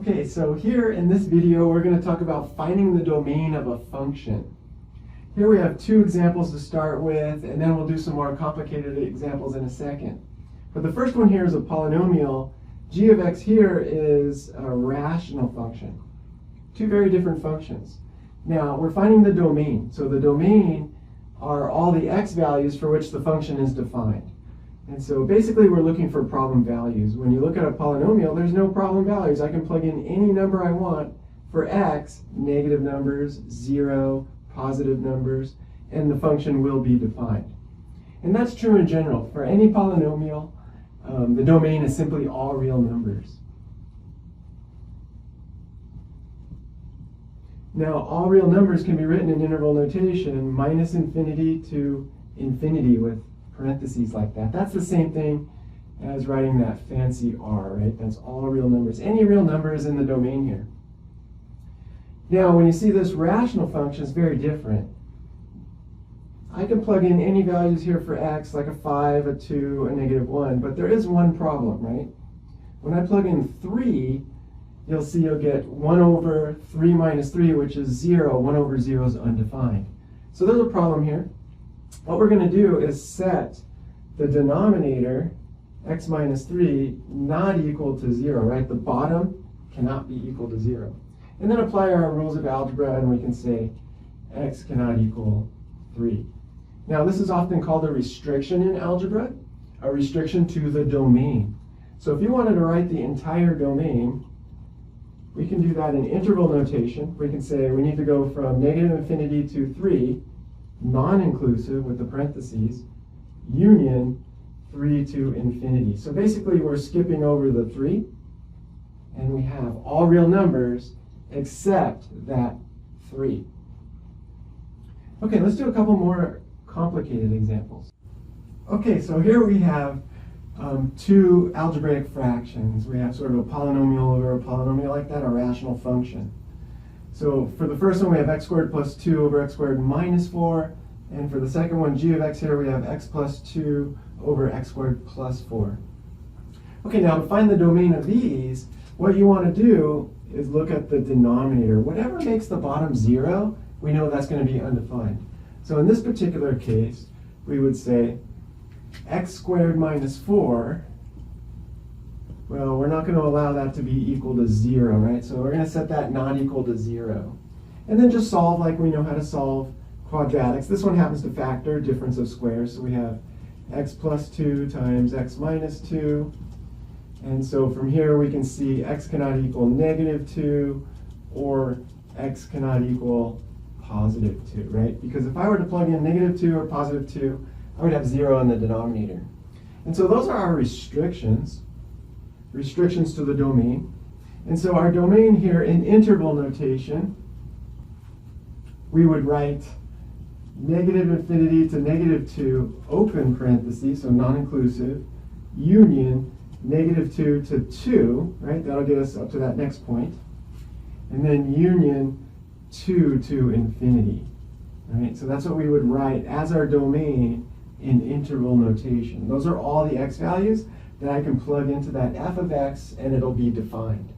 Okay, so here in this video we're going to talk about finding the domain of a function. Here we have two examples to start with, and then we'll do some more complicated examples in a second. But the first one here is a polynomial. G of x here is a rational function. Two very different functions. Now we're finding the domain. So the domain are all the x values for which the function is defined. And so basically we're looking for problem values. When you look at a polynomial, there's no problem values. I can plug in any number I want for x, negative numbers, 0, positive numbers, and the function will be defined. And that's true in general. For any polynomial, the domain is simply all real numbers. Now, all real numbers can be written in interval notation, minus infinity to infinity with parentheses like that. That's the same thing as writing that fancy R, right? That's all real numbers. Any real number is in the domain here. Now, when you see this rational function, it's very different. I can plug in any values here for x, like a 5, a 2, a negative 1, but there is one problem, right? When I plug in 3, you'll see you'll get 1 over 3 minus 3, which is 0. 1 over 0 is undefined. So there's a problem here. What we're going to do is set the denominator, x minus 3, not equal to 0, right? The bottom cannot be equal to 0. And then apply our rules of algebra, and we can say x cannot equal 3. Now, this is often called a restriction in algebra, a restriction to the domain. So if you wanted to write the entire domain, we can do that in interval notation. We can say we need to go from negative infinity to 3, non-inclusive with the parentheses, union 3 to infinity. So basically we're skipping over the 3, and we have all real numbers except that 3. Okay, let's do a couple more complicated examples. Okay, so here we have two algebraic fractions. We have sort of a polynomial over a polynomial like that, a rational function. So for the first one, we have x squared plus 2 over x squared minus 4. And for the second one, g of x here, we have x plus 2 over x squared plus 4. Okay, now to find the domain of these, what you want to do is look at the denominator. Whatever makes the bottom 0, we know that's going to be undefined. So in this particular case, we would say x squared minus 4, well, we're not going to allow that to be equal to 0, right? So we're going to set that not equal to 0. And then just solve like we know how to solve quadratics. This one happens to factor difference of squares. So we have x plus 2 times x minus 2. And so from here we can see x cannot equal negative 2 or x cannot equal positive 2, right? Because if I were to plug in negative 2 or positive 2, I would have 0 in the denominator. And so those are our restrictions to the domain. And so our domain here in interval notation, we would write negative infinity to negative 2, open parentheses, so non-inclusive, union negative 2 to 2, right? That'll get us up to that next point. And then union 2 to infinity, right? So that's what we would write as our domain in interval notation. Those are all the x values that I can plug into that f of x, and it'll be defined.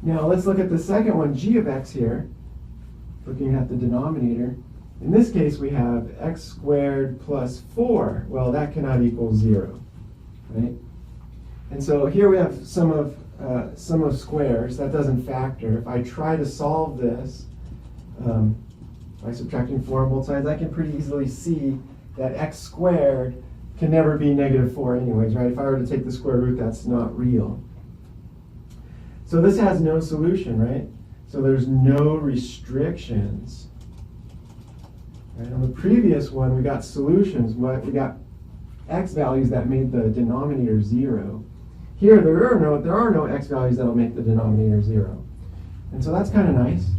Now let's look at the second one, g of x here, looking at the denominator. In this case, we have x squared plus 4. Well, that cannot equal 0, right? And so here we have sum of squares. That doesn't factor. If I try to solve this by subtracting 4 on both sides, I can pretty easily see that x squared can never be negative 4 anyways, right? If I were to take the square root, that's not real. So this has no solution, right? So there's no restrictions. Right? On the previous one, we got solutions, but we got x values that made the denominator 0. Here, there are no x values that will make the denominator 0. And so that's kind of nice.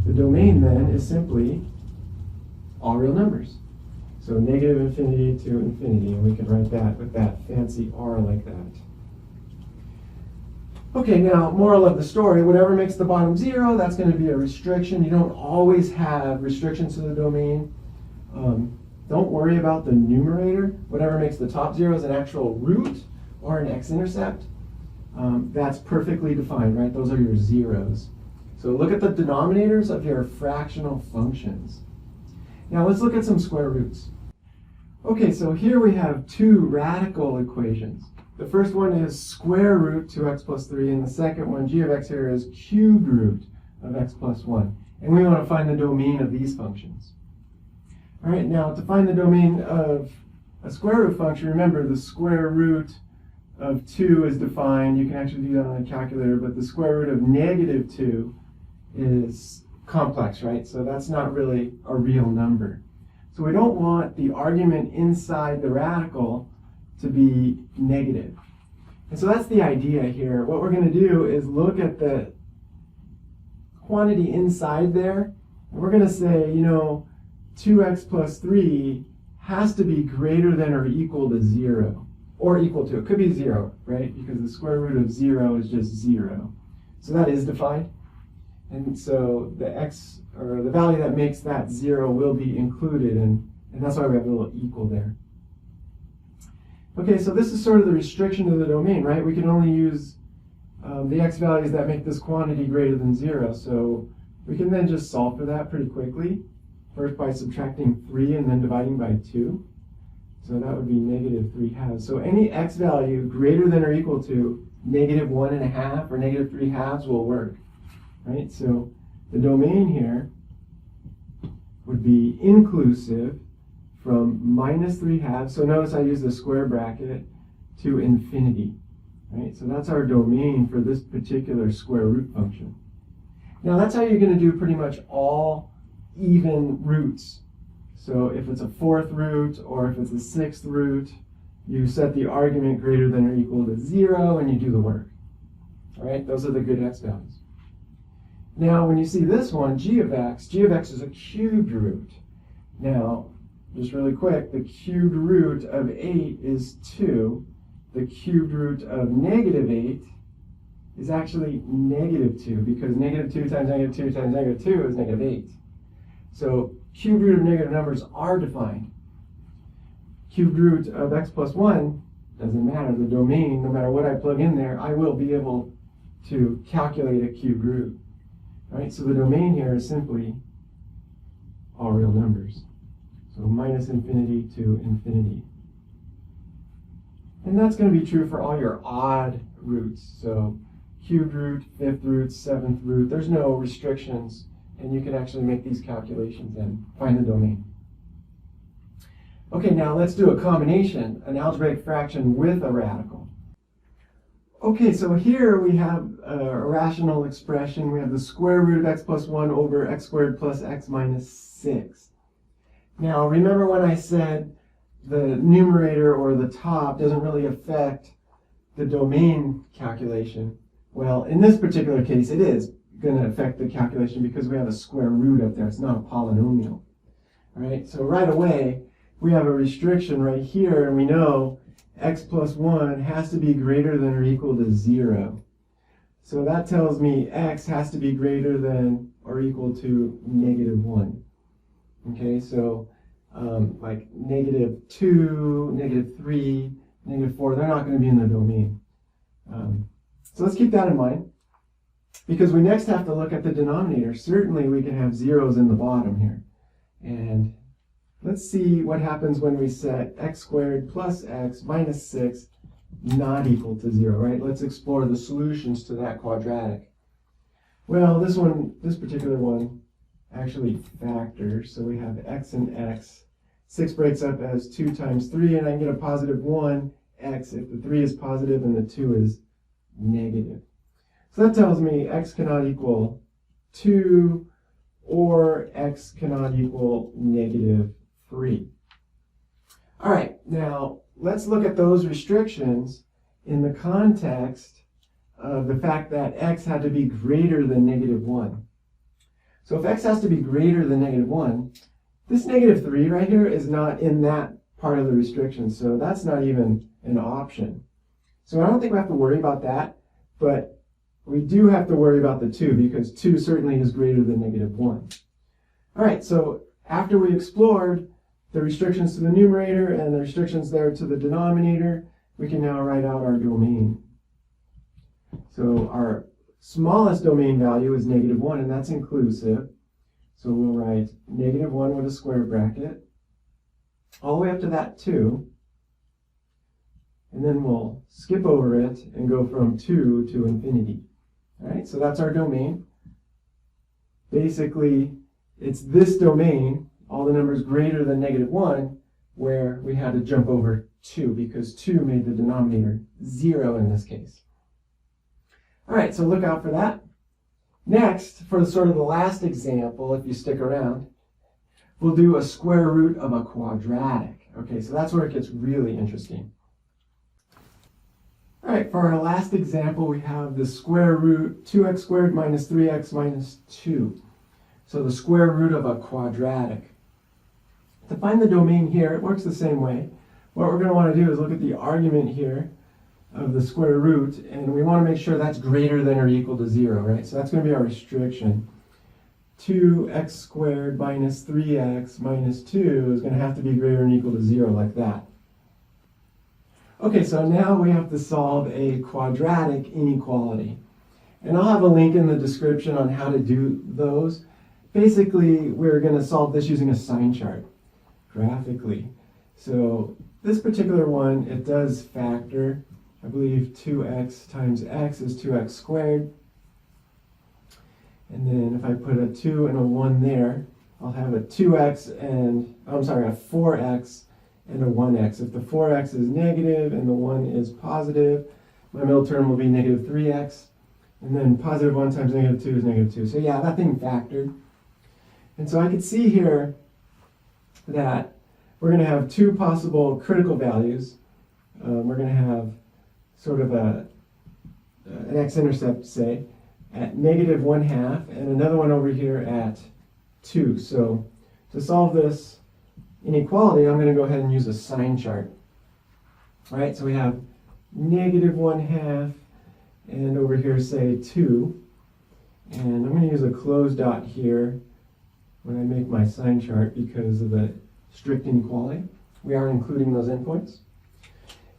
The domain then is simply all real numbers. So negative infinity to infinity, and we can write that with that fancy R like that. Okay, now, moral of the story, whatever makes the bottom 0, that's going to be a restriction. You don't always have restrictions to the domain. Don't worry about the numerator. Whatever makes the top 0 is an actual root or an x-intercept. that's perfectly defined, right? Those are your zeros. So look at the denominators of your fractional functions. Now let's look at some square roots. Okay, so here we have two radical equations. The first one is square root 2x plus 3, and the second one, g of x here, is cubed root of x plus 1. And we want to find the domain of these functions. All right, now to find the domain of a square root function, remember the square root of 2 is defined. You can actually do that on a calculator, but the square root of negative 2 is complex, right? So that's not really a real number. So we don't want the argument inside the radical to be negative. And so that's the idea here. What we're going to do is look at the quantity inside there, and we're going to say, 2x plus 3 has to be greater than or equal to 0. Or equal to, it could be 0, right? Because the square root of 0 is just 0. So that is defined. And so the x, or the value that makes that 0, will be included, and that's why we have a little equal there. Okay, so this is sort of the restriction to the domain, right? We can only use the x values that make this quantity greater than 0. So we can then just solve for that pretty quickly. First by subtracting 3 and then dividing by 2. So that would be negative 3 halves. So any x value greater than or equal to negative 1.5 or negative 3 halves will work. Right? So the domain here would be inclusive from minus 3 halves. So notice I use the square bracket to infinity. Right? So that's our domain for this particular square root function. Now that's how you're going to do pretty much all even roots. So if it's a fourth root or if it's a sixth root, you set the argument greater than or equal to 0 and you do the work. All right? Those are the good x values. Now, when you see this one, g of x is a cubed root. Now, just really quick, the cubed root of 8 is 2. The cubed root of negative 8 is actually negative 2, because negative 2 times negative 2 times negative 2 is negative 8. So, cubed root of negative numbers are defined. Cubed root of x plus 1 doesn't matter. The domain, no matter what I plug in there, I will be able to calculate a cubed root. Right, so the domain here is simply all real numbers. So minus infinity to infinity. And that's going to be true for all your odd roots. So cubed root, fifth root, seventh root, there's no restrictions, and you can actually make these calculations and find the domain. Okay, now let's do a combination, an algebraic fraction with a radical. Okay, so here we have a rational expression. We have the square root of x plus 1 over x squared plus x minus 6. Now, remember when I said the numerator or the top doesn't really affect the domain calculation? Well, in this particular case, it is going to affect the calculation because we have a square root up there. It's not a polynomial. All right, so right away, we have a restriction right here, and we know x plus 1 has to be greater than or equal to 0. So that tells me x has to be greater than or equal to negative 1. Okay, so like negative 2, negative 3, negative 4, they're not going to be in the domain. So let's keep that in mind, because we next have to look at the denominator. Certainly we can have zeros in the bottom here. And let's see what happens when we set x squared plus x minus 6 not equal to 0, right? Let's explore the solutions to that quadratic. Well, this particular one actually factors. So we have x and x. 6 breaks up as 2 times 3, and I can get a positive 1x if the 3 is positive and the 2 is negative. So that tells me x cannot equal 2 or x cannot equal negative 3. All right, now let's look at those restrictions in the context of the fact that x had to be greater than negative 1. So if x has to be greater than negative 1, this negative 3 right here is not in that part of the restriction, so that's not even an option. So I don't think we have to worry about that, but we do have to worry about the 2, because 2 certainly is greater than negative 1. All right, so after we explored the restrictions to the numerator and the restrictions there to the denominator, we can now write out our domain. So our smallest domain value is -1, and that's inclusive. So we'll write -1 with a square bracket, all the way up to that 2. And then we'll skip over it and go from 2 to infinity. All right, so that's our domain. Basically, it's this domain, all the numbers greater than -1, where we had to jump over 2 because 2 made the denominator 0 in this case. All right, so look out for that. Next, for sort of the last example, if you stick around, we'll do a square root of a quadratic. Okay, so that's where it gets really interesting. All right, for our last example, we have the square root 2x squared minus 3x minus 2. So the square root of a quadratic. To find the domain here, it works the same way. What we're going to want to do is look at the argument here of the square root, and we want to make sure that's greater than or equal to 0, right? So that's going to be our restriction. 2x squared minus 3x minus 2 is going to have to be greater than or equal to 0 like that. Okay, so now we have to solve a quadratic inequality. And I'll have a link in the description on how to do those. Basically, we're going to solve this using a sign chart, graphically. So this particular one, it does factor. I believe 2x times x is 2x squared. And then if I put a 2 and a 1 there, I'll have a 2x and, a 4x and a 1x. If the 4x is negative and the 1 is positive, my middle term will be -3x. And then positive 1 times -2 is -2. So yeah, that thing factored. And so I can see here that we're going to have two possible critical values. We're going to have sort of an x-intercept, say, at -1/2, and another one over here at 2. So to solve this inequality, I'm going to go ahead and use a sign chart. All right, so we have -1/2, and over here, say, 2. And I'm going to use a closed dot here when I make my sign chart because of the strict inequality. We are including those endpoints.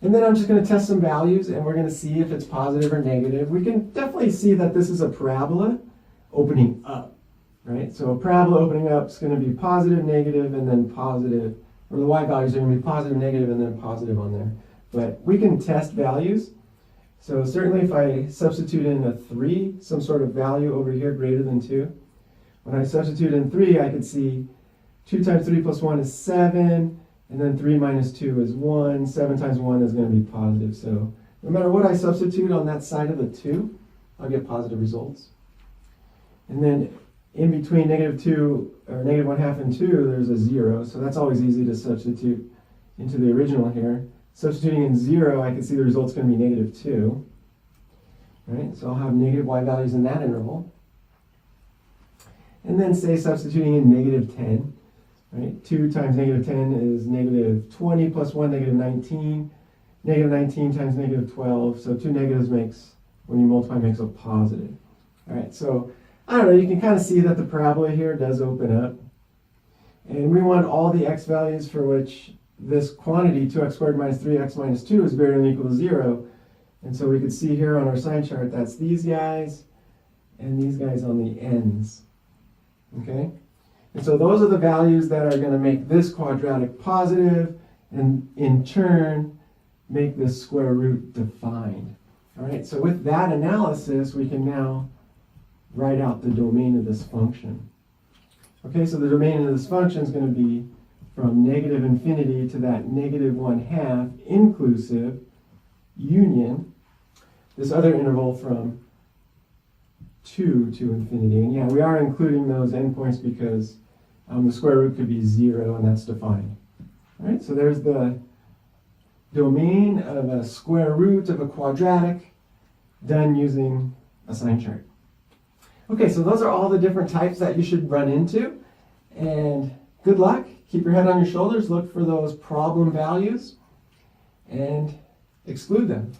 And then I'm just going to test some values, and we're going to see if it's positive or negative. We can definitely see that this is a parabola opening up, right? So a parabola opening up is going to be positive, negative, and then positive. Or the y values are going to be positive, negative, and then positive on there. But we can test values. So certainly if I substitute in a 3, some sort of value over here greater than 2, when I substitute in 3, I can see 2 times 3 plus 1 is 7. And then 3 minus 2 is 1. 7 times 1 is going to be positive. So no matter what I substitute on that side of the 2, I'll get positive results. And then in between -2 or -1/2 and 2, there's a 0. So that's always easy to substitute into the original here. Substituting in 0, I can see the result's going to be -2. Right? So I'll have negative y values in that interval. And then say substituting in -10. Right? 2 times -10 is -20 plus 1, -19. -19 times -12. So 2 negatives makes, when you multiply, makes a positive. All right, so I don't know, you can kind of see that the parabola here does open up. And we want all the x values for which this quantity, 2x squared minus 3x minus 2, is greater than or equal to 0. And so we could see here on our sign chart, that's these guys and these guys on the ends. Okay? And so those are the values that are going to make this quadratic positive, and in turn make this square root defined. All right, so with that analysis, we can now write out the domain of this function. Okay, so the domain of this function is going to be from -infinity to that -1/2 inclusive union this other interval from 2 to infinity. And yeah, we are including those endpoints because the square root could be 0, and that's defined. All right, so there's the domain of a square root of a quadratic done using a sign chart. Okay, so those are all the different types that you should run into. And good luck. Keep your head on your shoulders. Look for those problem values and exclude them.